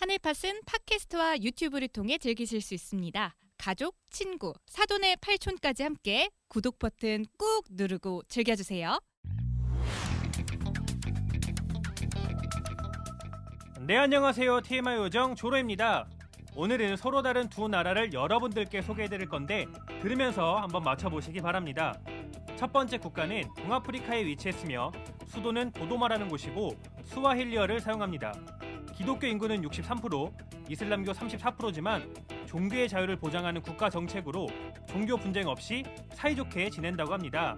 하늘팟은 팟캐스트와 유튜브를 통해 즐기실 수 있습니다. 가족, 친구, 사돈의 팔촌까지 함께 구독 버튼 꾹 누르고 즐겨주세요. 네, 안녕하세요. TMI 요정 조로입니다. 오늘은 서로 다른 두 나라를 여러분들께 소개해드릴 건데 들으면서 한번 맞춰보시기 바랍니다. 첫 번째 국가는 동아프리카에 위치했으며 수도는 도도마라는 곳이고 스와힐리어를 사용합니다. 기독교 인구는 63%, 이슬람교 34%지만 종교의 자유를 보장하는 국가 정책으로 종교 분쟁 없이 사이좋게 지낸다고 합니다.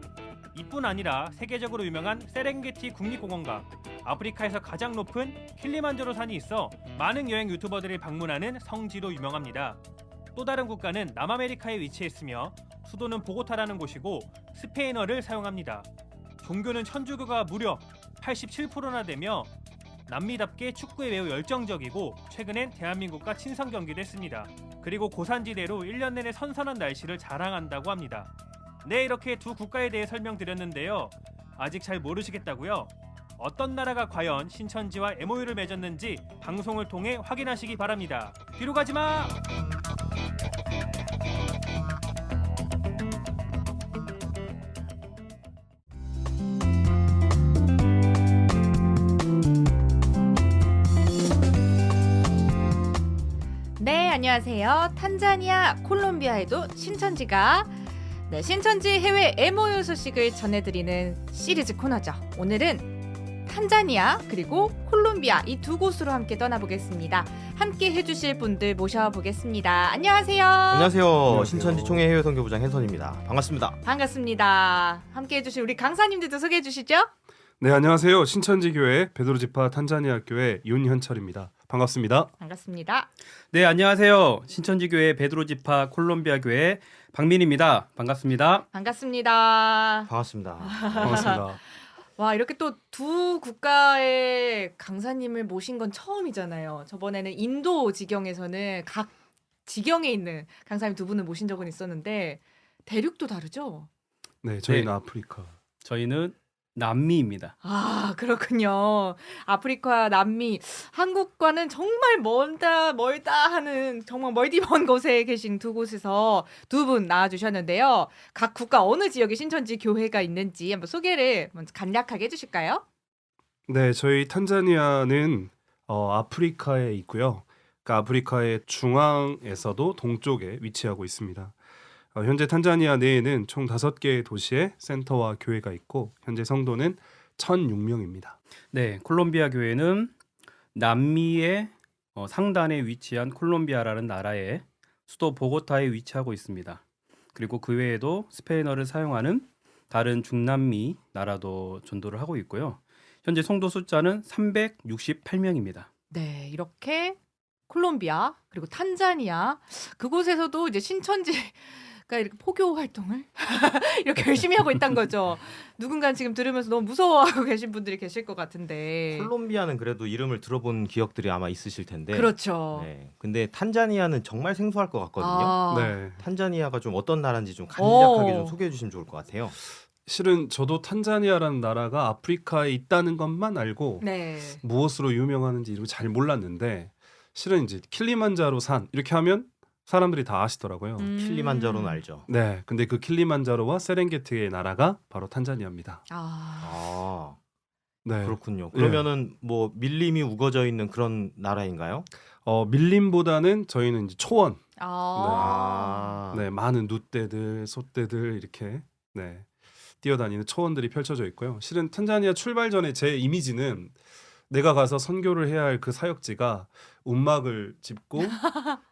이뿐 아니라 세계적으로 유명한 세렝게티 국립공원과 아프리카에서 가장 높은 킬리만자로 산이 있어 많은 여행 유튜버들이 방문하는 성지로 유명합니다. 또 다른 국가는 남아메리카에 위치했으며 수도는 보고타라는 곳이고 스페인어를 사용합니다. 종교는 천주교가 무려 87%나 되며 남미답게 축구에 매우 열정적이고 최근엔 대한민국과 친선 경기도 했습니다. 그리고 고산지대로 1년 내내 선선한 날씨를 자랑한다고 합니다. 네, 이렇게 두 국가에 대해 설명드렸는데요. 아직 잘 모르시겠다고요? 어떤 나라가 과연 신천지와 MOU를 맺었는지 방송을 통해 확인하시기 바랍니다. 뒤로 가지마! 네, 안녕하세요. 탄자니아, 콜롬비아에도 신천지가 신천지 해외 MOU 소식을 전해드리는 시리즈 코너죠. 오늘은 탄자니아 그리고 콜롬비아 이 두 곳으로 함께 떠나보겠습니다. 함께 해주실 분들 모셔보겠습니다. 안녕하세요. 안녕하세요. 신천지 총회 해외 선교부장 혜선입니다. 반갑습니다. 반갑습니다. 함께 해주실 우리 강사님들도 소개해 주시죠. 네, 안녕하세요. 신천지교회 베드로지파 탄자니아 교회 윤현철입니다. 반갑습니다. 반갑습니다. 네, 안녕하세요. 신천지교회 베드로지파 콜롬비아 교회 박민입니다. 반갑습니다. 반갑습니다. 반갑습니다. 반갑습니다. 와, 이렇게 또 두 국가의 강사님을 모신 건 처음이잖아요. 저번에는 인도 지경에서는 각 지경에 있는 강사님 두 분을 모신 적은 있었는데 대륙도 다르죠? 네, 저희는 네. 아프리카. 저희는 남미입니다. 아, 그렇군요. 아프리카, 남미, 한국과는 정말 멀다 하는 정말 멀디 먼 곳에 계신 두 곳에서 두 분 나와주셨는데요. 각 국가 어느 지역에 신천지 교회가 있는지 한번 소개를 먼저 간략하게 해주실까요? 네, 저희 탄자니아는 아프리카에 있고요. 그러니까 아프리카의 중앙에서도 동쪽에 위치하고 있습니다. 현재 탄자니아 내에는 총 5개의 도시에 센터와 교회가 있고 현재 성도는 1,006명입니다. 네, 콜롬비아 교회는 남미의 상단에 위치한 콜롬비아라는 나라의 수도 보고타에 위치하고 있습니다. 그리고 그 외에도 스페인어를 사용하는 다른 중남미 나라도 전도를 하고 있고요. 현재 성도 숫자는 368명입니다. 네, 이렇게 콜롬비아 그리고 탄자니아 그곳에서도 이제 신천지가 이렇게 포교 활동을 이렇게 열심히 하고 있다는 거죠. 누군가 지금 들으면서 너무 무서워하고 계신 분들이 계실 것 같은데. 콜롬비아는 그래도 이름을 들어본 기억들이 아마 있으실 텐데. 그렇죠. 네. 근데 탄자니아는 정말 생소할 것 같거든요. 아, 네, 탄자니아가 좀 어떤 나라인지 좀 간략하게 오. 좀 소개해 주시면 좋을 것 같아요. 실은 저도 탄자니아라는 나라가 아프리카에 있다는 것만 알고 네. 무엇으로 유명하는지 이걸 잘 몰랐는데 실은 이제 킬리만자로 산 이렇게 하면 사람들이 다 아시더라고요. 킬리만자로는 알죠. 네, 근데 그 킬리만자로와 세렝게티의 나라가 바로 탄자니아입니다. 아, 아, 네, 그렇군요. 그러면은 뭐 밀림이 우거져 있는 그런 나라인가요? 밀림보다는 저희는 이제 초원. 아, 네, 많은 누떼들, 소떼들 이렇게 뛰어다니는 초원들이 펼쳐져 있고요. 실은 탄자니아 출발 전에 제 이미지는 내가 가서 선교를 해야 할 그 사역지가 움막을 짚고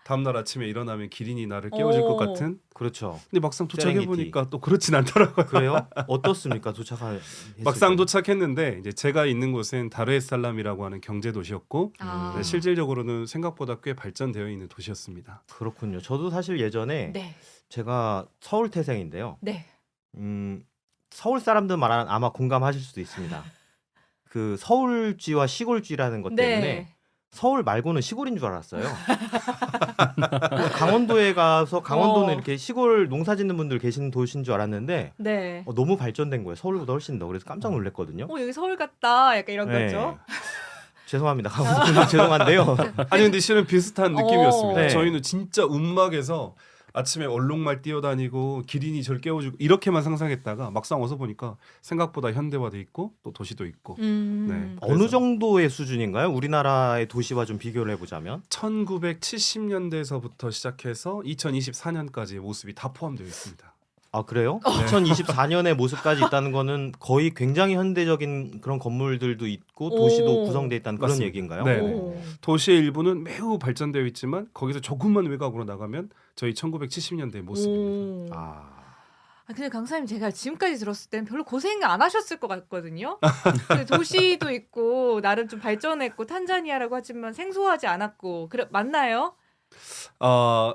다음날 아침에 일어나면 기린이 나를 깨워줄 것 오. 같은. 그렇죠. 근데 막상 도착해 보니까 또 그렇진 않더라고요. 그래요? 어떻습니까? 도착한 막상 도착했는데 이제 제가 있는 곳은 다르에살람이라고 하는 경제 도시였고 아. 네, 실질적으로는 생각보다 꽤 발전되어 있는 도시였습니다. 그렇군요. 저도 사실 예전에 네, 제가 서울 태생인데요. 네. 서울 사람들 말하는 아마 공감하실 수도 있습니다. 그 서울쥐와 시골쥐라는 것 때문에 네. 서울 말고는 시골인 줄 알았어요. 강원도에 가서 강원도는 이렇게 시골 농사 짓는 분들 계시는 도시인 줄 알았는데 네. 너무 발전된 거예요. 서울보다 훨씬 더. 그래서 깜짝 놀랐거든요. 여기 서울 같다. 약간 이런 네. 거죠. 죄송합니다. 강원도 죄송한데요. 아니 근데 실은 비슷한 느낌이었습니다. 네. 저희는 진짜 움막에서 아침에 얼룩말 뛰어다니고 기린이 절 깨워주고 이렇게만 상상했다가 막상 와서 보니까 생각보다 현대화돼 있고 또 도시도 있고 네. 어느 그래서 정도의 수준인가요? 우리나라의 도시와 좀 비교를 해보자면 1970년대에서부터 시작해서 2024년까지의 모습이 다 포함되어 있습니다. 아 그래요? 2024년의 모습까지 있다는 거는 거의 굉장히 현대적인 그런 건물들도 있고 도시도 오. 구성돼 있다는 그런 맞습니다. 얘기인가요? 네. 오. 도시의 일부는 매우 발전되어 있지만 거기서 조금만 외곽으로 나가면 저희 1970년대 모습입니다. 오. 아 근데 강사님 제가 지금까지 들었을 때는 별로 고생 안 하셨을 것 같거든요. 근데 도시도 있고 나름 좀 발전했고 탄자니아라고 하지만 생소하지 않았고 맞나요?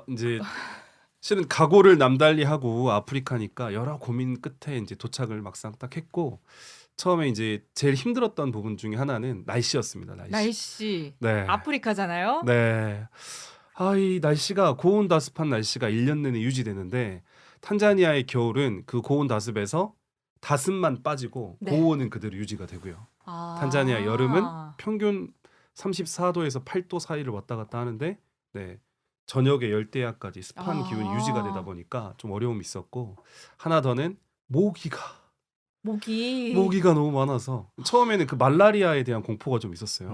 이제 실은 각오를 남달리 하고 아프리카니까 여러 고민 끝에 이제 도착을 막상 딱 했고 처음에 이제 제일 힘들었던 부분 중에 하나는 날씨였습니다. 날씨. 네. 아프리카잖아요. 네. 이 날씨가 고온다습한 날씨가 1년 내내 유지되는데 탄자니아의 겨울은 그 고온다습에서 다습만 빠지고 네. 고온은 그대로 유지가 되고요. 아. 탄자니아 여름은 평균 34도에서 8도 사이를 왔다 갔다 하는데 네. 저녁에 열대야까지 습한 아. 기온이 유지가 되다 보니까 좀 어려움이 있었고 하나 더는 모기가 너무 많아서 처음에는 그 말라리아에 대한 공포가 좀 있었어요.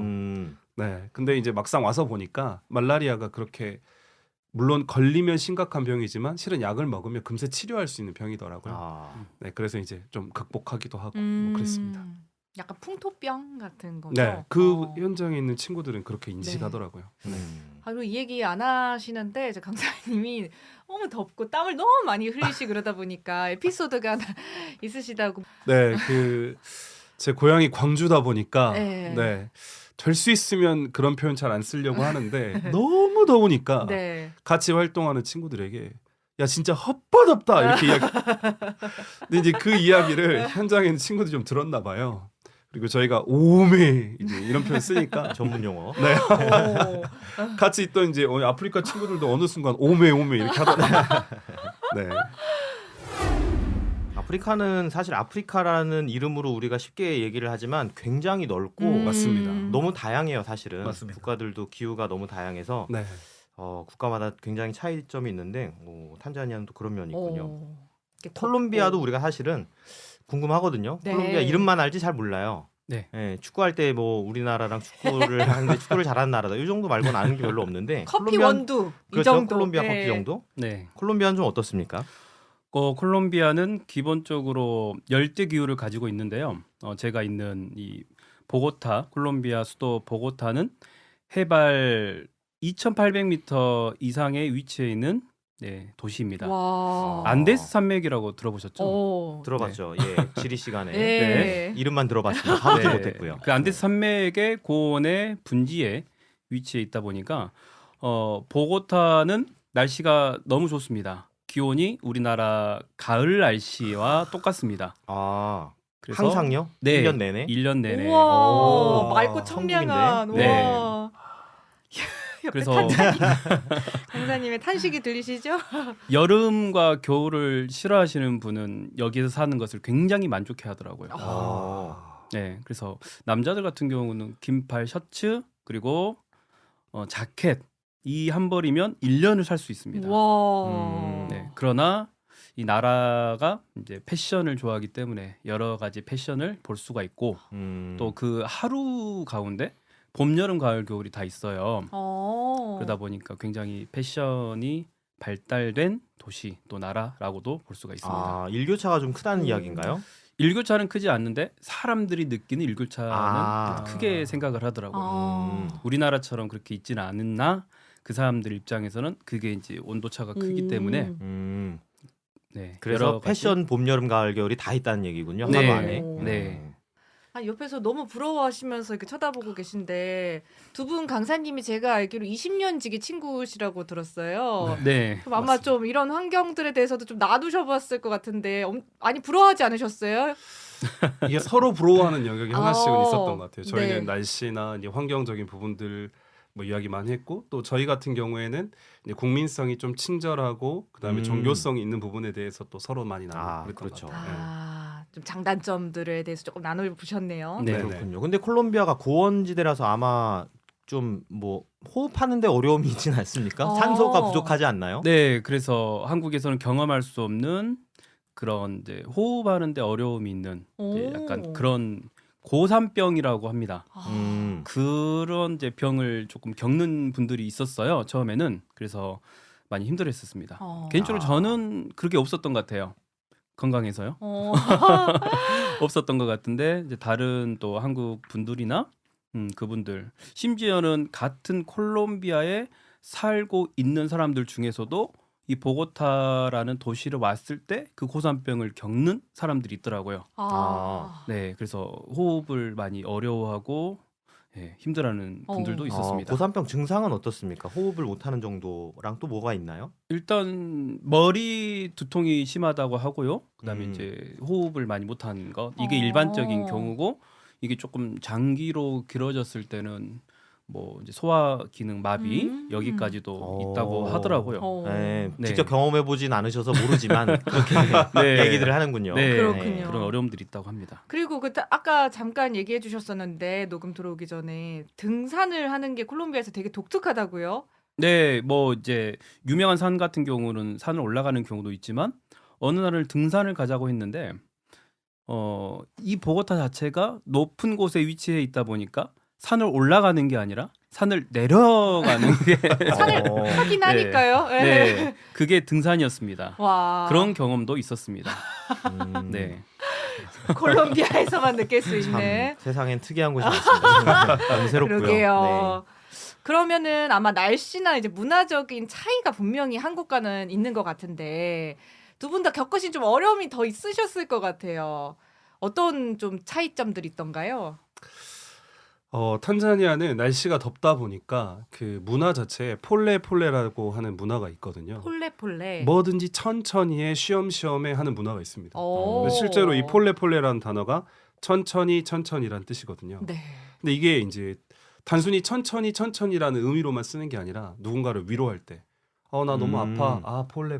네. 근데 이제 막상 와서 보니까 말라리아가 그렇게 물론 걸리면 심각한 병이지만 실은 약을 먹으면 금세 치료할 수 있는 병이더라고요. 아. 네. 그래서 이제 좀 극복하기도 하고 뭐 그랬습니다. 약간 풍토병 같은 거죠. 네. 그 현장에 있는 친구들은 그렇게 인식하더라고요. 그리고 이 얘기 안 하시는데 이제 강사님이 너무 덥고 땀을 너무 많이 흘리시 그러다 보니까 에피소드가 하나 있으시다고. 네, 제 고향이 광주다 보니까 네. 될 수 있으면 그런 표현 잘 안 쓰려고 하는데 너무 더우니까 네. 같이 활동하는 친구들에게 야 진짜 헛바덥다 이렇게 이야기. 근데 이제 그 이야기를 현장에 있는 친구들이 좀 들었나 봐요. 그리고 저희가 오메 이제 이런 표현 쓰니까 전문 용어. 네. 같이 있던 이제 아프리카 친구들도 어느 순간 오메 이렇게 하더라고요. 네. 아프리카는 사실 아프리카라는 이름으로 우리가 쉽게 얘기를 하지만 굉장히 넓고 맞습니다. 너무 다양해요. 사실은 맞습니다. 국가들도 기후가 너무 다양해서 네. 국가마다 굉장히 차이점이 있는데 탄자니아는 또 그런 면이 있군요. 이렇게 콜롬비아도 덥고. 우리가 사실은 궁금하거든요. 네. 콜롬비아 이름만 알지 잘 몰라요. 네. 예, 축구할 때 뭐 우리나라랑 축구를 하는데 축구를 잘하는 나라다. 이 정도 말고는 아는 게 별로 없는데. 커피 콜롬비아는- 원두 이 그렇죠. 정도. 콜롬비아 네. 커피 정도? 네. 콜롬비아는 좀 어떻습니까? 콜롬비아는 기본적으로 열대 기후를 가지고 있는데요. 제가 있는 이 보고타, 콜롬비아 수도 보고타는 해발 2,800m 이상에 위치해 있는 도시입니다. 와. 안데스 산맥이라고 들어보셨죠? 들어봤죠. 예, 지리 시간에 네. 이름만 들어봤습니다. 가보지 네. 못했고요. 그 안데스 산맥의 고원의 분지에 위치해 있다 보니까 보고타는 날씨가 너무 좋습니다. 기온이 우리나라 가을 날씨와 똑같습니다. 아, 그래서 항상요? 네. 1년 내내? 1년 내내. 우와, 오, 맑고 청량한. 천국인데? 네. 우와. 그래서 강사님의 탄식이 들리시죠? 여름과 겨울을 싫어하시는 분은 여기서 사는 것을 굉장히 만족해 하더라고요. 아. 네, 그래서 남자들 같은 경우는 긴팔 셔츠 그리고 자켓 이 한 벌이면 1년을 살 수 있습니다. 와. 네, 그러나 이 나라가 이제 패션을 좋아하기 때문에 여러 가지 패션을 볼 수가 있고 또 그 하루 가운데 봄, 여름, 가을, 겨울이 다 있어요. 그러다 보니까 굉장히 패션이 발달된 도시 또 나라라고도 볼 수가 있습니다. 아, 일교차가 좀 크다는 이야기인가요? 일교차는 크지 않는데 사람들이 느끼는 일교차는 아. 크게 생각을 하더라고요. 아. 우리나라처럼 그렇게 있지는 않나 그 사람들 입장에서는 그게 이제 온도차가 크기 때문에 네, 그래서 여러 가지- 패션 봄, 여름, 가을, 겨울이 다 있다는 얘기군요. 네. 하루 안에. 네. 옆에서 너무 부러워하시면서 이렇게 쳐다보고 계신데 두 분 강사님이 제가 알기로 20년 지기 친구시라고 들었어요. 네. 그럼 아마 좀 이런 환경들에 대해서도 좀 놔두셔봤을 것 같은데 많이 부러워하지 않으셨어요? 이게 서로 부러워하는 영역이 하나씩은 아, 있었던 것 같아요. 저희는 네. 날씨나 이제 환경적인 부분들 뭐 이야기 많이 했고 또 저희 같은 경우에는 이제 국민성이 좀 친절하고 그다음에 종교성이 있는 부분에 대해서 또 서로 많이 나누고 아, 그랬던 그렇죠. 것 같아요. 네. 아, 좀 장단점들에 대해서 조금 나눠보셨네요. 네. 그렇군요. 근데 콜롬비아가 고원지대라서 아마 좀 뭐 호흡하는데 어려움이 있진 않습니까? 어. 산소가 부족하지 않나요? 네, 그래서 한국에서는 경험할 수 없는 그런 이제 호흡하는데 어려움이 있는 이제 오. 약간 그런 고산병이라고 합니다. 아. 그런 이제 병을 조금 겪는 분들이 있었어요. 처음에는. 그래서 많이 힘들었었습니다. 어. 개인적으로 아. 저는 그렇게 없었던 것 같아요. 건강해서요. 어. 없었던 것 같은데 이제 다른 또 한국 분들이나 그분들 심지어는 같은 콜롬비아에 살고 있는 사람들 중에서도 이 보고타라는 도시를 왔을 때 그 고산병을 겪는 사람들이 있더라고요. 아. 네, 그래서 호흡을 많이 어려워하고 예, 힘들어하는 분들도 어. 있었습니다. 고산병 증상은 어떻습니까? 호흡을 못하는 정도랑 또 뭐가 있나요? 일단 머리 두통이 심하다고 하고요. 그다음에 이제 호흡을 많이 못하는 것 이게 어. 일반적인 경우고 이게 조금 장기로 길어졌을 때는 뭐 이제 소화 기능 마비 여기까지도 있다고 하더라고요. 어. 네, 네. 직접 경험해 보진 않으셔서 모르지만 그렇게 네. 얘기들을 하는군요. 네, 그렇군요. 그런 어려움들이 있다고 합니다. 그리고 아까 잠깐 얘기해 주셨었는데 녹음 들어오기 전에 등산을 하는 게 콜롬비아에서 되게 독특하다고요? 네, 뭐 이제 유명한 산 같은 경우는 산을 올라가는 경우도 있지만 어느 날을 등산을 가자고 했는데 이 보고타 자체가 높은 곳에 위치해 있다 보니까 산을 올라가는 게 아니라 산을 내려가는 게 산을 하긴 네. 하니까요. 네. 네, 그게 등산이었습니다. 와. 그런 경험도 있었습니다. 음, 네. 콜롬비아에서만 느낄 수 참 있는. 세상엔 특이한 곳이 많습니다. 너무 새롭고요. 그러게요. 그러면은 아마 날씨나 이제 문화적인 차이가 분명히 한국과는 있는 것 같은데 두 분 다 겪으신 좀 어려움이 더 있으셨을 것 같아요. 어떤 좀 차이점들이 있던가요? 탄자니아는 날씨가 덥다 보니까 그 문화 자체에 폴레폴레라고 하는 문화가 있거든요. 폴레폴레. 뭐든지 천천히에 쉬엄쉬엄에 하는 문화가 있습니다. 오. 근데 실제로 이 폴레폴레라는 단어가 천천히란 뜻이거든요. 네. 근데 이게 이제 단순히 천천히라는 의미로만 쓰는 게 아니라 누군가를 위로할 때, 나 너무 아파, 폴레,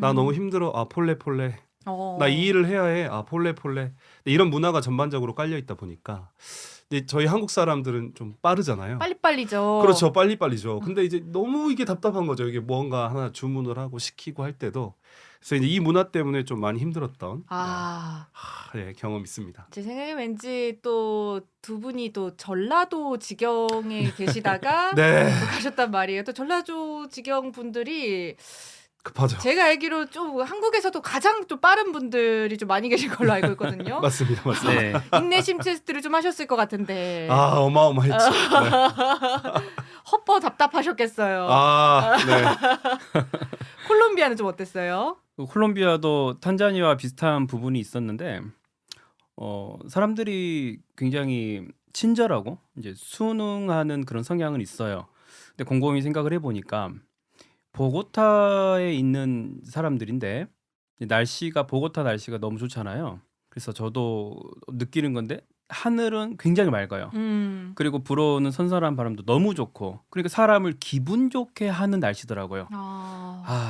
나 너무 힘들어, 폴레, 나 이 일을 해야 해, 폴레. 근데 이런 문화가 전반적으로 깔려 있다 보니까, 근데 저희 한국 사람들은 좀 빠르잖아요. 빨리빨리죠. 그렇죠, 빨리빨리죠. 근데 이제 너무 이게 답답한 거죠. 이게 뭔가 하나 주문을 하고 시키고 할 때도. 그래서 이제 이 문화 때문에 좀 많이 힘들었던 네, 경험 있습니다. 제 생각에 왠지 또 두 분이 또 전라도 지경에 계시다가 네, 또 가셨단 말이에요. 또 전라도 지경 분들이 급하죠. 제가 알기로 좀 한국에서도 가장 좀 빠른 분들이 좀 많이 계신 걸로 알고 있거든요. 맞습니다. 네. 인내심 테스트를 좀 하셨을 것 같은데 어마어마했죠. 네. 헛버 답답하셨겠어요. 네. 콜롬비아는 좀 어땠어요? 콜롬비아도 탄자니아와 비슷한 부분이 있었는데 사람들이 굉장히 친절하고 이제 순응하는 그런 성향은 있어요. 근데 곰곰이 생각을 해보니까 보고타에 있는 사람들인데 보고타 날씨가 너무 좋잖아요. 그래서 저도 느끼는 건데 하늘은 굉장히 맑아요. 그리고 불어오는 선선한 바람도 너무 좋고 그러니까 사람을 기분 좋게 하는 날씨더라고요.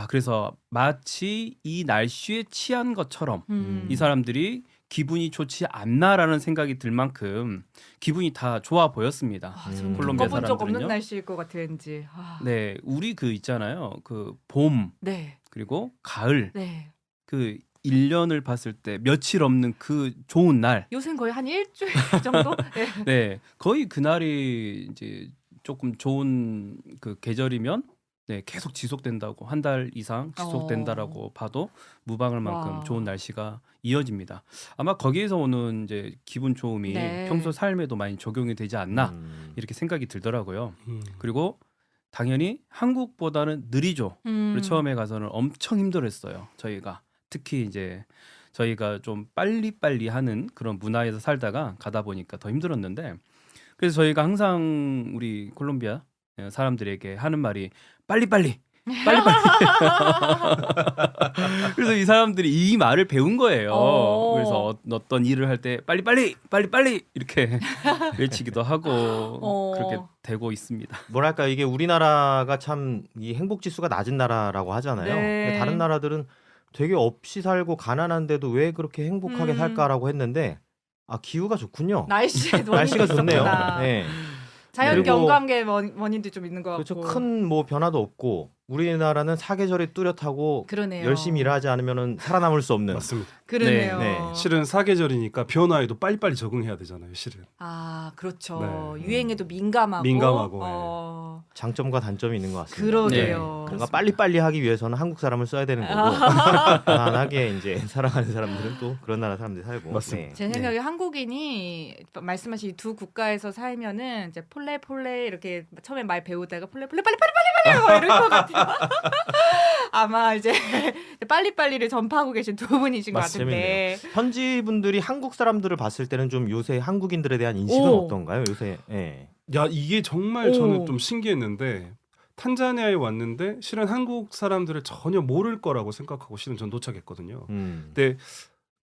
그래서 마치 이 날씨에 취한 것처럼 이 사람들이 기분이 좋지 않나라는 생각이 들 만큼 기분이 다 좋아 보였습니다. 지금 콜롬비아 겪어본 적 없는 사람들은요? 날씨일 것 같아 왠지. 네, 우리 그 있잖아요. 그 봄 네. 그리고 가을 네. 그 1년을 봤을 때 며칠 없는 그 좋은 날. 요새는 거의 한 일주일 정도? 네. 네, 거의 그날이 이제 조금 좋은 그 계절이면 네, 계속 지속된다고 한 달 이상 지속된다라고 봐도 무방할 만큼 와. 좋은 날씨가 이어집니다. 아마 거기에서 오는 이제 기분 좋음이 네. 평소 삶에도 많이 적용이 되지 않나 이렇게 생각이 들더라고요. 그리고 당연히 한국보다는 느리죠. 그리고 처음에 가서는 엄청 힘들었어요. 저희가 특히 이제 저희가 좀 빨리빨리 하는 그런 문화에서 살다가 가다 보니까 더 힘들었는데 그래서 저희가 항상 우리 콜롬비아 사람들에게 하는 말이 빨리빨리 그래서 이 사람들이 이 말을 배운 거예요. 그래서 어떤 일을 할 때 빨리빨리 이렇게 외치기도 하고 그렇게 되고 있습니다. 뭐랄까 이게 우리나라가 참 이 행복 지수가 낮은 나라라고 하잖아요. 네. 근데 다른 나라들은 되게 없이 살고 가난한데도 왜 그렇게 행복하게 음. 살까라고 했는데 기후가 좋군요. 날씨의 날씨가 좋네요. 있었구나. 네. 자연 그리고- 경관계 원인도 좀 있는 것 같고. 그렇죠. 큰 뭐 변화도 없고 우리나라는 사계절이 뚜렷하고 그러네요. 열심히 일하지 않으면은 살아남을 수 없는. 맞습니다. 그러네요. 네. 실은 사계절이니까 변화에도 빨리빨리 적응해야 되잖아요. 실은. 아 그렇죠. 네. 유행에도 민감하고. 민감하고, 장점과 단점이 있는 것 같습니다. 그러게요. 뭔가 빨리빨리 하기 위해서는 한국 사람을 써야 되는 거고 편안하게 이제 살아가는 사람들은 또 그런 나라 사람들이 살고. 맞습니다. 제 생각에 한국인이 말씀하신 이 두 국가에서 살면은 이제 폴레 이렇게 처음에 말 배우다가 폴레 빨리 뭐 이럴 것 같아요. 아마 이제 빨리빨리를 전파하고 계신 두 분이신 것 같은데. 현지 분들이 한국 사람들을 봤을 때는 좀 요새 한국인들에 대한 인식은 오. 어떤가요? 요새. 예. 야 이게 정말 오. 저는 좀 신기했는데 탄자니아에 왔는데 실은 한국 사람들을 전혀 모를 거라고 생각하고 실은 전 도착했거든요. 근데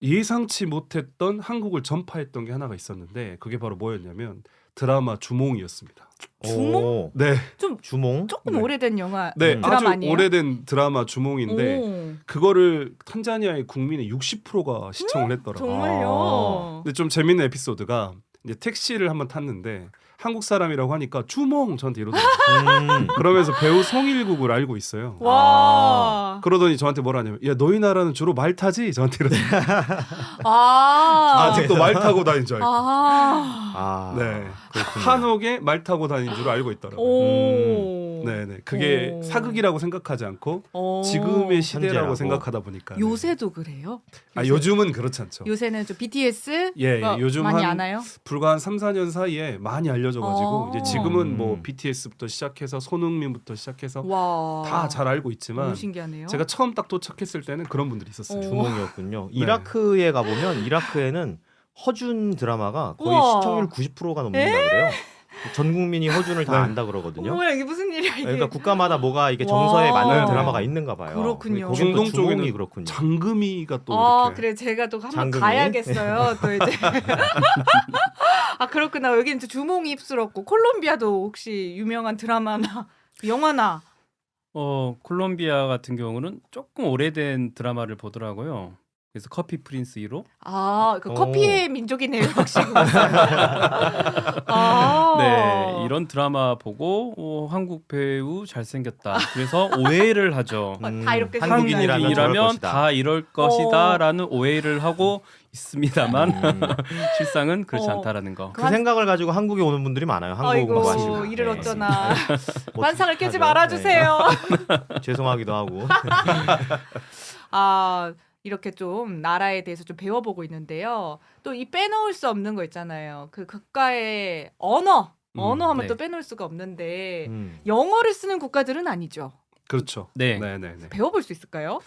예상치 못했던 한국을 전파했던 게 하나가 있었는데 그게 바로 뭐였냐면 드라마 주몽이었습니다. 주몽? 오. 네, 좀 주몽? 조금 네. 오래된 영화 네 드라마 아주 아니에요? 오래된 드라마 주몽인데 오, 그거를 탄자니아의 국민의 60%가 시청을 했더라고요. 정말요. 근데 좀 재밌는 에피소드가 이제 택시를 한번 탔는데 한국 사람이라고 하니까 주몽 저한테 이러더라고요. 그러면서 배우 송일국을 알고 있어요. 와. 그러더니 저한테 뭐라 하냐면 야 너희 나라는 주로 말 타지? 저한테 이러더라고요. 아직도 말 타고 다닌 줄 알고. 아, 네. 그렇군요. 한옥에 말 타고 다닌 줄 알고 있더라고요. 오. 네네. 그게 오. 사극이라고 생각하지 않고 오. 지금의 시대라고 현재라고. 생각하다 보니까. 네. 요새도 그래요? 아 요즘은 그렇지 않죠. 요새는 좀 BTS 예, 요즘 많이 한- 안 와요? 불과 한 3, 4년 사이에 많이 알려져가지고 이제 지금은 뭐 음. BTS부터 시작해서 손흥민부터 시작해서 와. 다 잘 알고 있지만 너무 신기하네요. 제가 처음 딱 도착했을 때는 그런 분들이 있었어요. 오. 주몽이었군요. 네. 이라크에 가보면 이라크에는 허준 드라마가 거의 우와. 시청률 90%가 넘는다 그래요. 전 국민이 허준을 다 네. 안다 그러거든요. 어머야 이게 무슨 일이야 이게? 그러니까 국가마다 뭐가 이게 정서에 와. 맞는 네. 드라마가 있는가 봐요. 그렇군요. 거긴 또 중동 주몽이 쪽에는 그렇군요. 장금이가 또 아 이렇게 그래 제가 또 한번 장금이? 가야겠어요. 또 이제 아 그렇구나 여기는 또 주몽이 입스럽고 콜롬비아도 혹시 유명한 드라마나 영화나 콜롬비아 같은 경우는 조금 오래된 드라마를 보더라고요. 그래서 커피 프린스 1호. 그 오. 커피의 민족이네요 역시 그것은. 아. 네, 이런 드라마 보고 한국 배우 잘생겼다. 그래서 오해를 하죠. 다 이렇게 한국인이라면 저럴 한국인이라면 것이다. 다 이럴 것이다라는 오해를 하고 있습니다만 실상은 그렇지 어. 않다라는 거. 그 생각을 가지고 한국에 오는 분들이 많아요. 한국 아이고 공부하시고. 이를 네. 어쩌나 뭐 환상을 깨지 하죠. 말아주세요. 네. 죄송하기도 하고. 아 이렇게 좀 나라에 대해서 좀 배워보고 있는데요. 또 이 빼놓을 수 없는 거 있잖아요. 그 국가의 언어하면 네. 또 빼놓을 수가 없는데 음. 영어를 쓰는 국가들은 아니죠. 그렇죠. 네. 네네네. 배워볼 수 있을까요?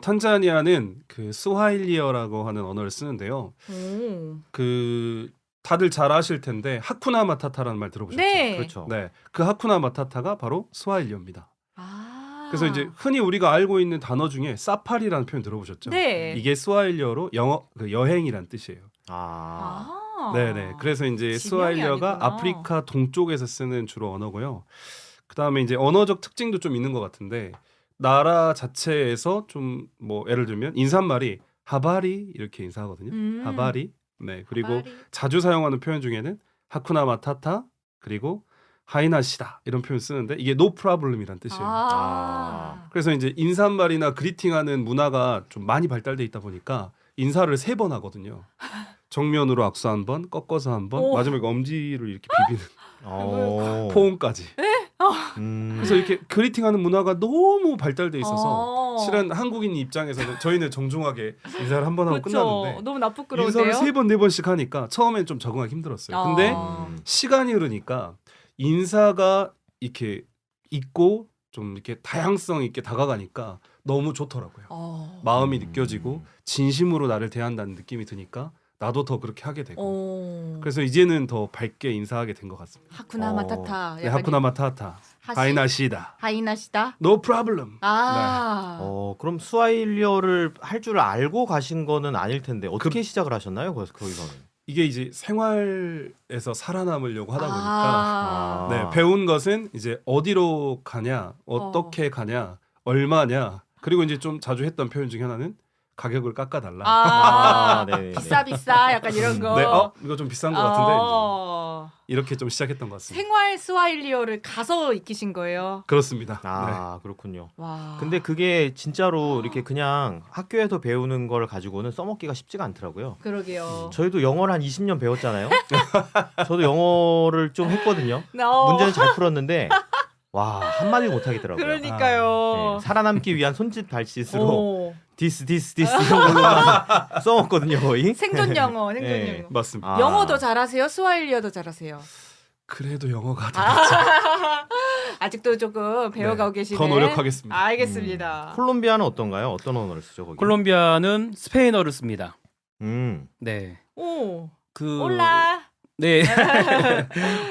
탄자니아는 그 스와힐리어라고 하는 언어를 쓰는데요. 오. 그 다들 잘 아실 텐데 하쿠나 마타타라는 말 들어보셨죠? 네. 그렇죠. 네, 그 하쿠나 마타타가 바로 스와힐리어입니다. 아. 그래서 이제 흔히 우리가 알고 있는 단어 중에 사파리라는 표현 들어보셨죠? 네. 이게 스와힐리어로 영어 그 여행이란 뜻이에요. 아. 네네. 그래서 이제 지명이 스와힐리어가 아니구나. 아프리카 동쪽에서 쓰는 주로 언어고요. 그 다음에 이제 언어적 특징도 좀 있는 것 같은데 나라 자체에서 좀 뭐 예를 들면 인사말이 하바리 이렇게 인사하거든요. 하바리. 네. 그리고 하바리. 자주 사용하는 표현 중에는 하쿠나 마타타 그리고 하이나시다 이런 표현 쓰는데 이게 no problem이란 뜻이에요. 아. 그래서 이제 인사말이나 그리팅하는 문화가 좀 많이 발달돼 있다 보니까 인사를 3번 하거든요. 정면으로 악수 한 번, 꺾어서 한 번, 오. 마지막에 엄지를 이렇게 비비는 포옹까지. 그래서 이렇게 그리팅하는 문화가 너무 발달돼 있어서 실은 한국인 입장에서는 저희는 정중하게 인사를 한 번 하고 그렇죠. 끝나는데 너무 나쁘끄러운데요. 인사를 3번, 4번씩 하니까 처음엔 좀 적응하기 힘들었어요. 근데 시간이 흐르니까 인사가 이렇게 있고 좀 이렇게 다양성 있게 다가가니까 너무 좋더라고요. 마음이 느껴지고 진심으로 나를 대한다는 느낌이 드니까 나도 더 그렇게 하게 되고 그래서 이제는 더 밝게 인사하게 된 것 같습니다. 하쿠나 마타타. 네, 하쿠나 마타타, 하이나시다, 하이나시다. no problem. 아. 그럼 스와힐리어를 할 줄 알고 가신 거는 아닐 텐데 어떻게 시작을 하셨나요? 거기서는? 이게 이제 생활에서 살아남으려고 하다 보니까 아. 네, 배운 것은 이제 어디로 가냐, 어떻게 가냐, 얼마냐, 그리고 이제 좀 자주 했던 표현 중에 하나는 가격을 깎아달라. 아, 네네. 비싸 약간 이런 거. 네, 이거 좀 비싼 것 같은데 어. 이제 이렇게 좀 시작했던 것 같습니다. 생활 스와힐리어를 가서 익히신 거예요. 그렇습니다. 네. 아 그렇군요. 와. 근데 그게 진짜로 이렇게 그냥 학교에서 배우는 걸 가지고는 써먹기가 쉽지가 않더라고요. 그러게요. 저희도 영어를 한 20년 배웠잖아요. 저도 영어를 좀 했거든요. 어. 문제는 잘 풀었는데 와 한마디 못 하겠더라고요. 그러니까요. 네, 살아남기 위한 손짓 발짓으로 오. 디스 이런 걸로만 써먹거든요 거의. 생존 영어, 생존 네. 영어. 맞습니다. 아. 영어 더 잘하세요? 스와힐리어 더 잘하세요? 그래도 영어가 더 아직도 조금 배워가고 계시네. 더 노력하겠습니다. 알겠습니다. 콜롬비아는 어떤가요? 어떤 언어를 쓰죠 거기? 콜롬비아는 스페인어를 씁니다. 음. 네. 오, 그 올라. 네.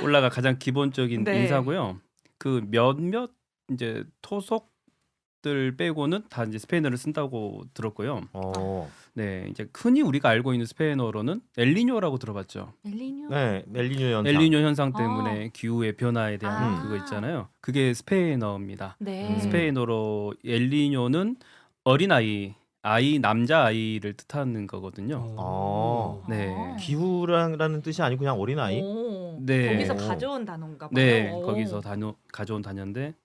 올라가 가장 기본적인 네. 인사고요. 그 몇몇 이제 토속들 빼고는 다 이제 스페인어를 쓴다고 들었고요. 네, 이제 흔히 우리가 알고 있는 스페인어로는 엘니뇨라고 들어봤죠. 엘리뇨. 네, 엘니뇨 현상. 엘니뇨 현상 때문에 기후의 변화에 대한 아. 그거 있잖아요. 그게 스페인어입니다. 네. 스페인어로 엘니뇨는 어린아이, 남자 아이를 뜻하는 거거든요. 어. 네. 기후라는 뜻이 아니고 그냥 어린아이. 오. 네. 거기서 가져온 단어인가 봐요. 네, 오. 거기서 가져온 단어인데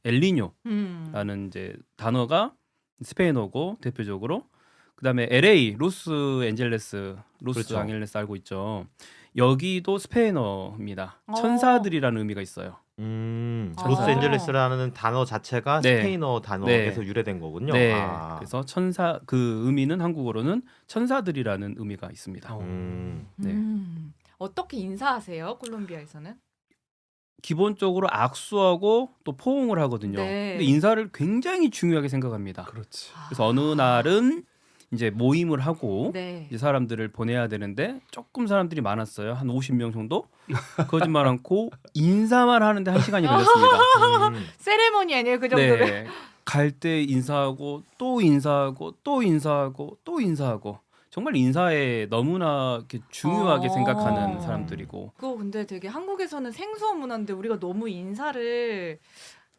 엘니뇨라는 이제 단어가 스페인어고 대표적으로 그다음에 LA 로스 그렇죠. 앙헬레스 알고 있죠. 여기도 스페인어입니다. 어. 천사들이라는 의미가 있어요. 아. 로스앤젤레스라는 단어 자체가 네. 스페인어 단어에서 유래된 거군요. 네, 아. 그래서 그 의미는 한국어로는 천사들이라는 의미가 있습니다. 네. 어떻게 인사하세요? 콜롬비아에서는? 기본적으로 악수하고 또 포옹을 하거든요. 네. 근데 인사를 굉장히 중요하게 생각합니다. 그렇지. 그래서 어느 날은 이제 모임을 하고 네. 이제 사람들을 보내야 되는데 조금 사람들이 많았어요. 한 50명 정도? 거짓말 않고 인사만 하는데 1시간이 걸렸습니다. 세레모니 아니에요? 그 정도면? 네. 갈 때 인사하고 또 인사하고 또 인사하고 또 인사하고 정말 인사에 너무나 이렇게 중요하게 생각하는 사람들이고 그거 근데 되게 한국에서는 생소한 문화인데 우리가 너무 인사를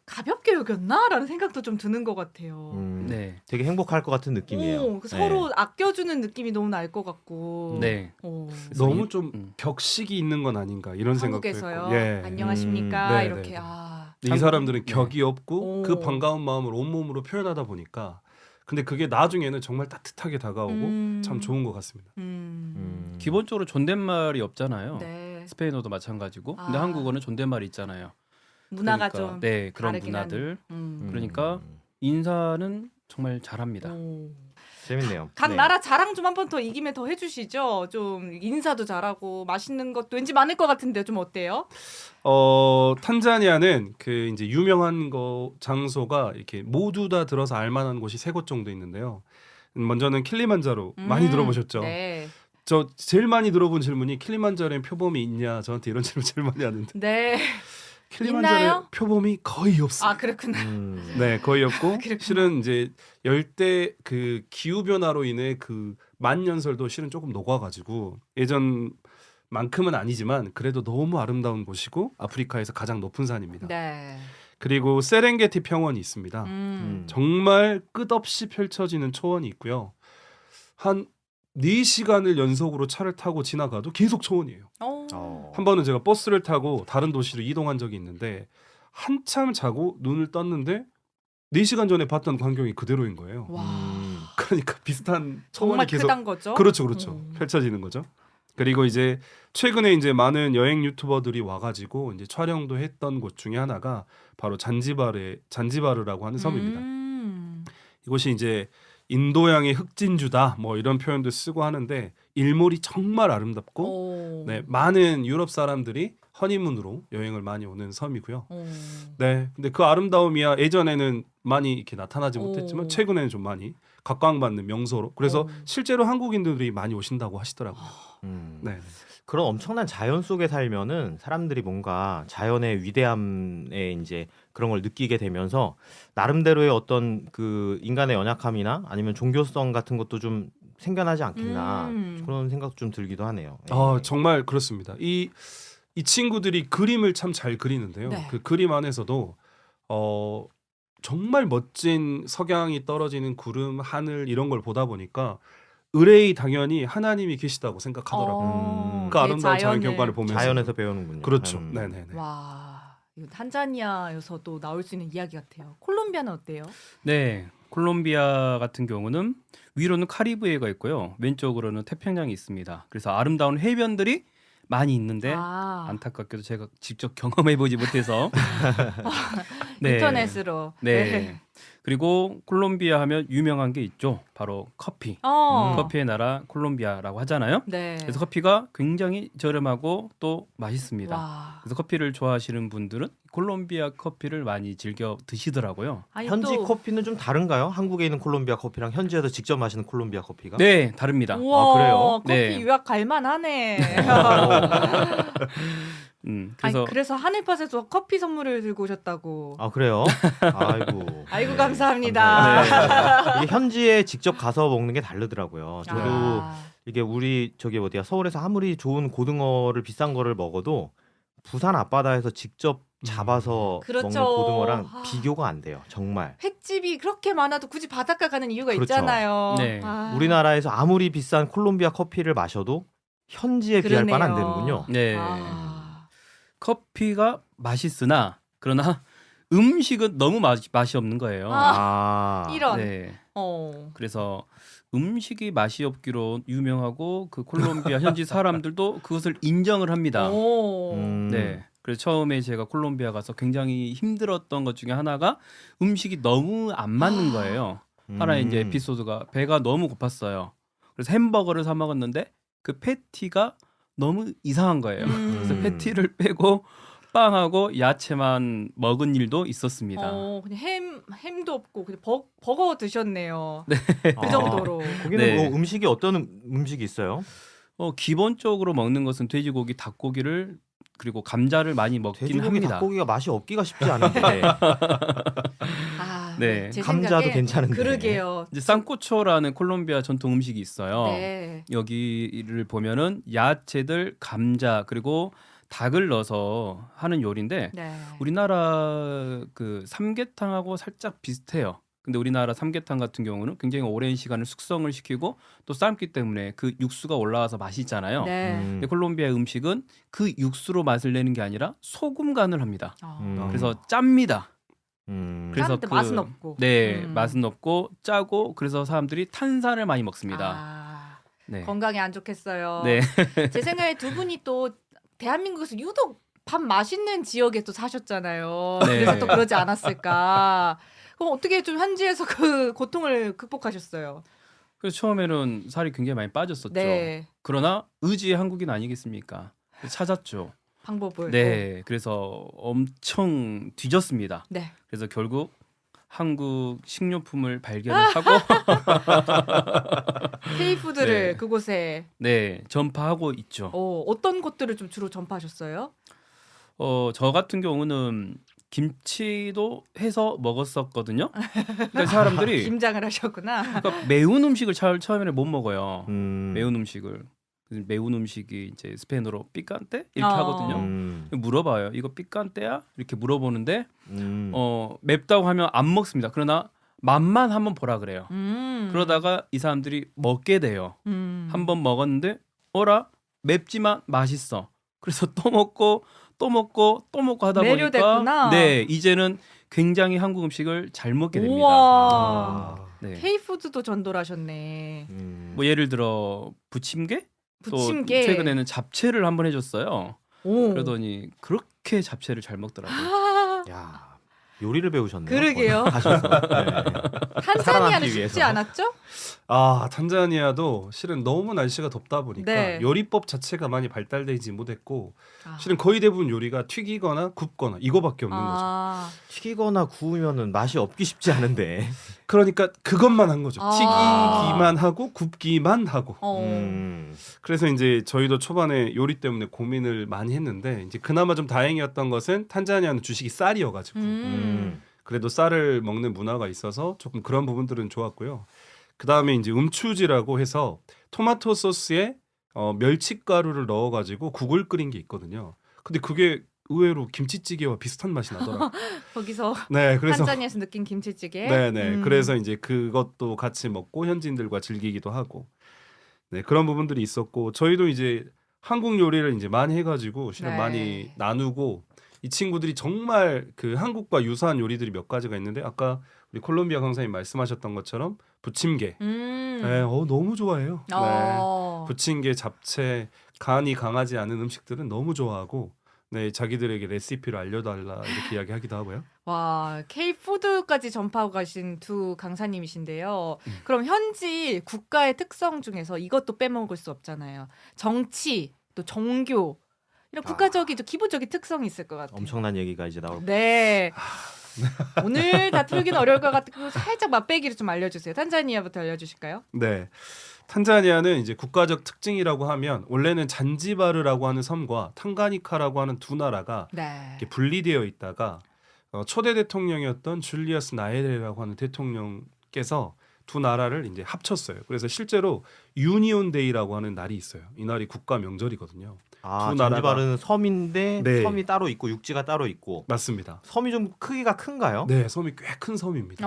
가볍게 여겼나라는 생각도 좀 드는 것 같아요. 네. 되게 행복할 것 같은 느낌이에요. 오, 그 네. 서로 아껴주는 느낌이 너무 날 것 같고. 네. 오. 그래서 너무 좀 벽식이 있는 건 아닌가 이런 생각도 한국에서요. 했고. 예. 안녕하십니까 네, 이렇게. 네. 아. 이 사람들은 격이 없고 오. 그 반가운 마음을 온몸으로 표현하다 보니까 근데 그게 나중에는 정말 따뜻하게 다가오고 참 좋은 것 같습니다. 기본적으로 존댓말이 없잖아요. 네. 스페인어도 마찬가지고. 근데 아. 한국어는 존댓말이 있잖아요. 문화가 그러니까, 좀 네, 그런 다르긴 문화들. 한. 그러니까 인사는 정말 잘합니다. 오. 재밌네요. 각 네. 나라 자랑 좀 한 번 더 이 김에 더 해주시죠. 좀 인사도 잘하고 맛있는 것도 왠지 많을 것 같은데 좀 어때요? 탄자니아는 그 이제 유명한 장소가 이렇게 모두 다 들어서 알만한 곳이 3곳 정도 있는데요. 먼저는 킬리만자로 많이 들어보셨죠? 네. 저 제일 많이 들어본 질문이 킬리만자로에 표범이 있냐 저한테 이런 질문 제일 많이 하는데 네. 킬리만자로에 있나요? 표범이 거의 없어요. 아 그렇구나. 네, 거의 없고 그렇구나. 실은 이제 열대 그 기후 변화로 인해 그 만년설도 실은 조금 녹아가지고 예전만큼은 아니지만 그래도 너무 아름다운 곳이고 아프리카에서 가장 높은 산입니다. 네. 그리고 세렝게티 평원이 있습니다. 정말 끝없이 펼쳐지는 초원이 있고요. 한 4시간을 연속으로 차를 타고 지나가도 계속 초원이에요. 한 번은 제가 버스를 타고 다른 도시로 이동한 적이 있는데 한참 자고 눈을 떴는데 4시간 전에 봤던 광경이 그대로인 거예요. 와. 그러니까 비슷한 초원이 정말 계속 크단 거죠? 그렇죠. 펼쳐지는 거죠. 그리고 이제 최근에 이제 많은 여행 유튜버들이 와가지고 이제 촬영도 했던 곳 중에 하나가 바로 잔지바르라고 하는 섬입니다. 이곳이 이제 인도양의 흑진주다 뭐 이런 표현도 쓰고 하는데 일몰이 정말 아름답고 네, 많은 유럽 사람들이 허니문으로 여행을 많이 오는 섬이고요. 네, 근데 그 아름다움이야 예전에는 많이 이렇게 나타나지 못했지만 최근에는 좀 많이 각광받는 명소로 그래서 실제로 한국인들이 많이 오신다고 하시더라고요. 네. 그런 엄청난 자연 속에 살면은 사람들이 뭔가 자연의 위대함에 이제 그런 걸 느끼게 되면서 나름대로의 어떤 그 인간의 연약함이나 아니면 종교성 같은 것도 좀 생겨나지 않겠나 그런 생각 좀 들기도 하네요. 아 정말 그렇습니다. 이 친구들이 그림을 참 잘 그리는데요. 네. 그 그림 안에서도 정말 멋진 석양이 떨어지는 구름, 하늘 이런 걸 보다 보니까 의뢰이 당연히 하나님이 계시다고 생각하더라고요. 그 아름다운 자연 경관을 보면서. 자연에서 배우는군요. 그렇죠. 네네네. 와, 이거 탄자니아에서 또 나올 수 있는 이야기 같아요. 콜롬비아는 어때요? 네, 콜롬비아 같은 경우는 위로는 카리브해가 있고요, 왼쪽으로는 태평양이 있습니다. 그래서 아름다운 해변들이 많이 있는데 아, 안타깝게도 제가 직접 경험해보지 못해서 네. 인터넷으로. 네. 그리고 콜롬비아 하면 유명한 게 있죠. 바로 커피. 커피의 나라 콜롬비아라고 하잖아요. 네. 그래서 커피가 굉장히 저렴하고 또 맛있습니다. 와. 그래서 커피를 좋아하시는 분들은 콜롬비아 커피를 많이 즐겨 드시더라고요. 아니, 현지 또- 커피는 좀 다른가요? 한국에 있는 콜롬비아 커피랑 현지에서 직접 마시는 콜롬비아 커피가? 네, 다릅니다. 우와, 그래요? 커피 네. 유학 갈만하네. 그래서 아니, 그래서 하늘밭에서 커피 선물을 들고 오셨다고. 아 그래요? 아이고. 아이고 감사합니다. 감사합니다. 이게 현지에 직접 가서 먹는 게 다르더라고요. 저도 아, 이게 우리 저기 어디야 서울에서 아무리 좋은 고등어를 비싼 거를 먹어도 부산 앞바다에서 직접 잡아서 그렇죠. 먹는 고등어랑 아. 비교가 안 돼요. 정말. 횟집이 그렇게 많아도 굳이 바닷가 가는 이유가 그렇죠. 있잖아요. 네. 아, 우리나라에서 아무리 비싼 콜롬비아 커피를 마셔도 현지에 비할 바는 안 그러네요. 되는군요. 네. 아, 커피가 맛있으나 그러나 음식은 너무 맛이 없는 거예요. 아. 이런. 네. 어. 그래서 음식이 맛이 없기로 유명하고 그 콜롬비아 현지 사람들도 그것을 인정을 합니다. 오. 네. 그래서 처음에 제가 콜롬비아 가서 굉장히 힘들었던 것 중에 하나가 음식이 너무 안 맞는 거예요. 하나의 이제 에피소드가 배가 너무 고팠어요. 그래서 햄버거를 사 먹었는데 그 패티가 너무 이상한 거예요. 그래서 패티를 빼고 빵하고 야채만 먹은 일도 있었습니다. 그냥 햄도 없고 그냥 버거 드셨네요. 아, 그 정도로. 거기는 네. 뭐 음식이 어떤 음식이 있어요? 기본적으로 먹는 것은 돼지고기, 닭고기를 그리고 감자를 많이 먹긴 돼지고기, 합니다. 닭고기가 맛이 없기가 쉽지 않은데 아, 네. 제 감자도 생각에 괜찮은데. 그러게요. 이제 쌍꼬초라는 콜롬비아 전통 음식이 있어요. 네. 여기를 보면은 야채들, 감자 그리고 닭을 넣어서 하는 요리인데 네. 우리나라 그 삼계탕하고 살짝 비슷해요. 근데 우리나라 삼계탕 같은 경우는 굉장히 오랜 시간을 숙성을 시키고 또 삶기 때문에 그 육수가 올라와서 맛있잖아요. 네. 근데 콜롬비아 음식은 그 육수로 맛을 내는 게 아니라 소금 간을 합니다. 그래서 짭니다. 그래서 짠데 맛은 없고. 네, 맛은 없고 짜고 그래서 사람들이 탄산을 많이 먹습니다. 아, 네. 건강에 안 좋겠어요. 네. 제 생각에 두 분이 또 대한민국에서 유독 밥 맛있는 지역에 또 사셨잖아요. 네. 그래서 또 그러지 않았을까. 그럼 어떻게 좀 현지에서 그 고통을 극복하셨어요? 그래서 처음에는 살이 굉장히 많이 빠졌었죠. 네. 그러나 의지의 한국인 아니겠습니까? 그래서 찾았죠. 방법을. 네, 그래서 엄청 뒤졌습니다. 네. 그래서 결국 한국 식료품을 발견하고 K푸드를 네. 그곳에 네, 전파하고 있죠. 어떤 것들을 좀 주로 전파하셨어요? 저 같은 경우는 김치도 해서 먹었었거든요. 근데 사람들이 김장을 하셨구나. 그러니까 매운 음식을 처음에는 못 먹어요. 매운 매운 음식을. 매운 음식이 이제 스페인어로 삐깐떼 이렇게 어. 하거든요. 물어봐요. 이거 삐깐떼야? 이렇게 물어보는데 음. 맵다고 하면 안 먹습니다. 그러나 맛만 한번 보라 그래요. 그러다가 이 사람들이 먹게 돼요. 한번 먹었는데 어라 맵지만 맛있어. 그래서 또 먹고 또 먹고 또 먹고 하다 매료됐구나. 보니까 네 이제는 굉장히 한국 음식을 잘 먹게 됩니다. 우와. 네. K푸드도 전도를 하셨네. 뭐 예를 들어 부침개? 부침개. 또 최근에는 잡채를 한번 해줬어요. 오. 그러더니 그렇게 잡채를 잘 먹더라고요. 아, 야 요리를 배우셨네요. 그러게요. 가셔서. 네. 탄자니아는 살아남기 쉽지 위해서. 않았죠? 아 탄자니아도 실은 너무 날씨가 덥다 보니까 네. 요리법 자체가 많이 발달되지 못했고 아. 실은 거의 대부분 요리가 튀기거나 굽거나 이거밖에 없는 거죠. 아. 튀기거나 구우면은 맛이 없기 쉽지 않은데. 그러니까 그것만 한 거죠. 아. 튀기기만 하고 굽기만 하고. 그래서 이제 저희도 초반에 요리 때문에 고민을 많이 했는데 이제 그나마 좀 다행이었던 것은 탄자니아는 주식이 쌀이어가지고 그래도 쌀을 먹는 문화가 있어서 조금 그런 부분들은 좋았고요. 그 다음에 이제 음추지라고 해서 토마토 소스에 멸치가루를 넣어가지고 국을 끓인 게 있거든요. 근데 그게 의외로 김치찌개와 비슷한 맛이 나더라고요. 거기서 네, 그래서 탄자니아에서 느낀 김치찌개. 네네. 그래서 이제 그것도 같이 먹고 현지인들과 즐기기도 하고 네 그런 부분들이 있었고 저희도 이제 한국 요리를 이제 많이 해가지고 실은 네. 많이 나누고 이 친구들이 정말 그 한국과 유사한 요리들이 몇 가지가 있는데 아까 우리 콜롬비아 강사님 말씀하셨던 것처럼 부침개 네, 너무 좋아해요. 네. 어. 부침개, 잡채, 간이 강하지 않은 음식들은 너무 좋아하고 네 자기들에게 레시피를 알려달라 이렇게 이야기하기도 하고요. 와, K푸드까지 전파하고 가신 두 강사님이신데요. 그럼 현지 국가의 특성 중에서 이것도 빼먹을 수 없잖아요. 정치, 또 종교 이런 국가적인 또 기본적인 특성이 있을 것 같아요. 엄청난 얘기가 이제 나올 네. 오늘 다 틀기는 어려울 것 같고 살짝 맛배기를 좀 알려주세요. 탄자니아부터 알려주실까요? 네. 탄자니아는 이제 국가적 특징이라고 하면 원래는 잔지바르라고 하는 섬과 탕가니카라고 하는 두 나라가 네. 이렇게 분리되어 있다가 초대 대통령이었던 줄리어스 나에레라고 하는 대통령께서 두 나라를 이제 합쳤어요. 그래서 실제로 유니온 데이라고 하는 날이 있어요. 이 날이 국가 명절이거든요. 아, 두 나라가- 잔지바르는 섬인데 네. 섬이 따로 있고 육지가 따로 있고 맞습니다. 섬이 좀 크기가 큰가요? 네, 섬이 꽤 큰 섬입니다.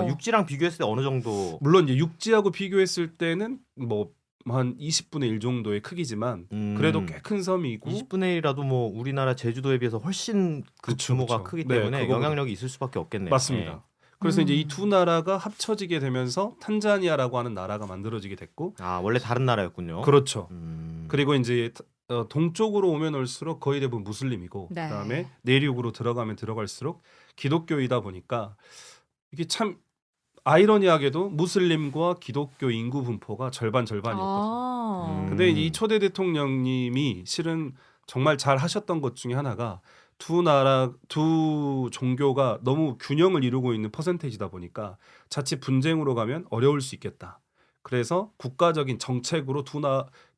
육지랑 비교했을 때 어느 정도 물론 이제 육지하고 비교했을 때는 뭐 한 20분의 1 정도의 크기지만 그래도 꽤 큰 섬이고 20분의 1이라도 뭐 우리나라 제주도에 비해서 훨씬 그 그쵸, 규모가 그쵸. 크기 네, 때문에 그거보다- 영향력이 있을 수밖에 없겠네요. 맞습니다. 네. 그래서 이제 이 두 나라가 합쳐지게 되면서 탄자니아라고 하는 나라가 만들어지게 됐고 아, 원래 다른 나라였군요. 그렇죠. 음. 그리고 이제 동쪽으로 오면 올수록 거의 대부분 무슬림이고 네. 그다음에 내륙으로 들어가면 들어갈수록 기독교이다 보니까 이게 참 아이러니하게도 무슬림과 기독교 인구 분포가 절반이었거든요. 근데 이 초대 대통령님이 실은 정말 잘 하셨던 것 중에 하나가 두 종교가 너무 균형을 이루고 있는 퍼센테이지다 보니까 자칫 분쟁으로 가면 어려울 수 있겠다. 그래서 국가적인 정책으로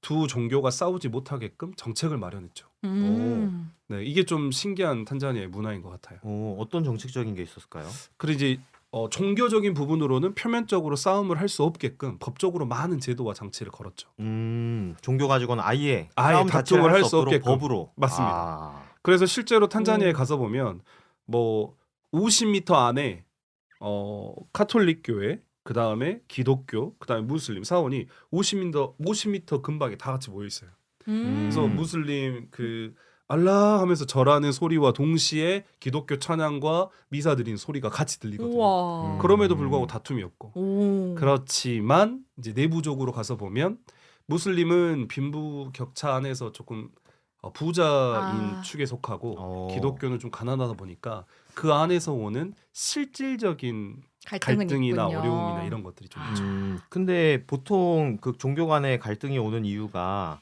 두 종교가 싸우지 못하게끔 정책을 마련했죠. 네, 이게 좀 신기한 탄자니아의 문화인 것 같아요. 어떤 정책적인 게 있었을까요? 그리고 이제 종교적인 부분으로는 표면적으로 싸움을 할 수 없게끔 법적으로 많은 제도와 장치를 걸었죠. 종교 가지고는 아예 아예 싸움 자체를 다툼을 할 할 수 수 없도록 없게끔. 법으로. 맞습니다. 아. 그래서 실제로 탄자니아에 가서 보면 뭐 50m 안에 카톨릭 교회, 그 다음에 기독교, 그 다음에 무슬림 사원이 50m 근방에 다 같이 모여 있어요. 그래서 무슬림 그 알라 하면서 절하는 소리와 동시에 기독교 찬양과 미사 드리는 소리가 같이 들리거든요. 우와. 그럼에도 불구하고 다툼이 없고. 오. 그렇지만 이제 내부적으로 가서 보면 무슬림은 빈부 격차 안에서 조금 부자인 축에 속하고 기독교는 좀 가난하다 보니까 그 안에서 오는 실질적인 갈등이나 있군요. 어려움이나 이런 것들이 좀 있죠. 근데 보통 그 종교 간의 갈등이 오는 이유가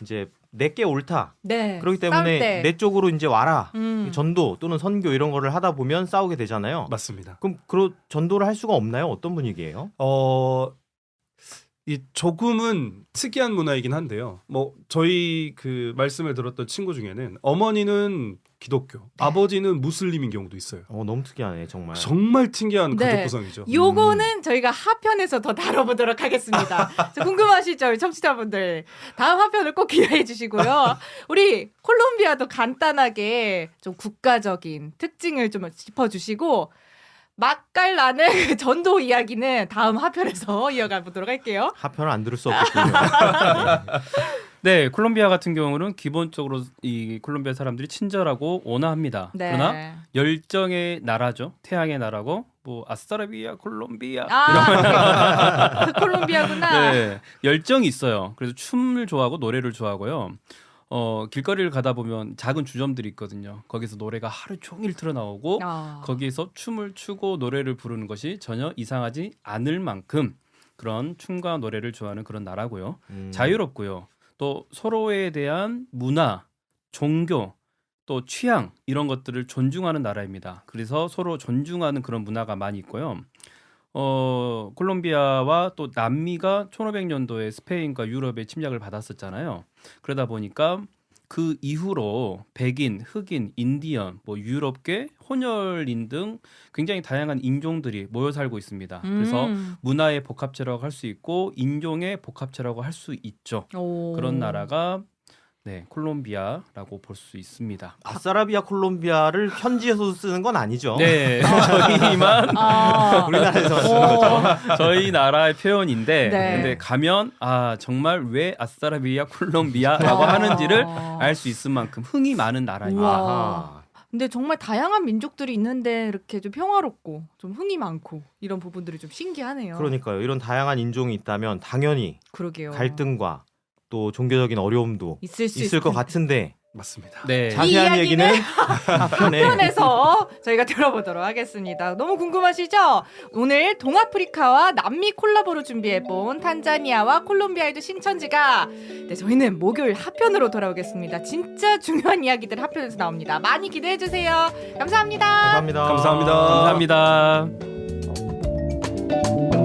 이제 내게 옳다. 네. 그렇기 싸울 때문에 때. 내 쪽으로 이제 와라. 음. 전도 또는 선교 이런 거를 하다 보면 싸우게 되잖아요. 맞습니다. 그럼 전도를 할 수가 없나요? 어떤 분위기예요? 이 조금은 특이한 문화이긴 한데요. 뭐 저희 그 말씀을 들었던 친구 중에는 어머니는 기독교, 아버지는 무슬림인 경우도 있어요. 너무 특이하네 정말. 정말 특이한 네. 가족 구성이죠. 요거는 저희가 하편에서 더 다뤄보도록 하겠습니다. 궁금하시죠, 우리 청취자분들? 다음 하편을 꼭 기대해 주시고요. 우리 콜롬비아도 간단하게 좀 국가적인 특징을 좀 짚어주시고 맛깔나는 그 전도 이야기는 다음 하편에서 이어가 보도록 할게요. 하편을 안 들을 수 없겠군요. 네, 콜롬비아 같은 경우는 기본적으로 이 콜롬비아 사람들이 친절하고 온화합니다. 네. 그러나 열정의 나라죠. 태양의 나라고 뭐 아스타라비아 콜롬비아 아, 그 콜롬비아구나. 네, 열정이 있어요. 그래서 춤을 좋아하고 노래를 좋아하고요. 길거리를 가다 보면 작은 주점들이 있거든요. 거기서 노래가 하루 종일 틀어나오고 거기에서 춤을 추고 노래를 부르는 것이 전혀 이상하지 않을 만큼 그런 춤과 노래를 좋아하는 그런 나라고요. 자유롭고요. 또 서로에 대한 문화, 종교, 또 취향 이런 것들을 존중하는 나라입니다. 그래서 서로 존중하는 그런 문화가 많이 있고요. 콜롬비아와 또 남미가 1500년도에 스페인과 유럽의 침략을 받았었잖아요. 그러다 보니까 그 이후로 백인, 흑인, 인디언, 뭐 유럽계, 혼혈인 등 굉장히 다양한 인종들이 모여 살고 있습니다. 그래서 문화의 복합체라고 할 수 있고 인종의 복합체라고 할 수 있죠. 그런 나라가 네, 콜롬비아라고 볼 수 있습니다. 아싸라비아 콜롬비아를 현지에서도 쓰는 건 아니죠. 네, 저희만 아, 우리나라에서 쓰는 거죠. 저희 나라의 표현인데 네. 근데 가면 정말 왜 아싸라비아 콜롬비아라고 하는지를 알 수 있을 만큼 흥이 많은 나라입니다. 우와. 아하. 근데 정말 다양한 민족들이 있는데 이렇게 좀 평화롭고 좀 흥이 많고 이런 부분들이 좀 신기하네요. 그러니까요. 이런 다양한 인종이 있다면 당연히 그러게요. 갈등과 또 종교적인 어려움도 있을 수 있을 것 텐데. 같은데 맞습니다. 네. 자세한 이야기는 얘기는 앞편에 편에서 저희가 들어보도록 하겠습니다. 너무 궁금하시죠? 오늘 동아프리카와 남미 콜라보로 준비해본 탄자니아와 콜롬비아에도 신천지가 저희는 목요일 하편으로 돌아오겠습니다. 진짜 중요한 이야기들 하편에서 나옵니다. 많이 기대해주세요. 감사합니다. 감사합니다. 감사합니다. 감사합니다.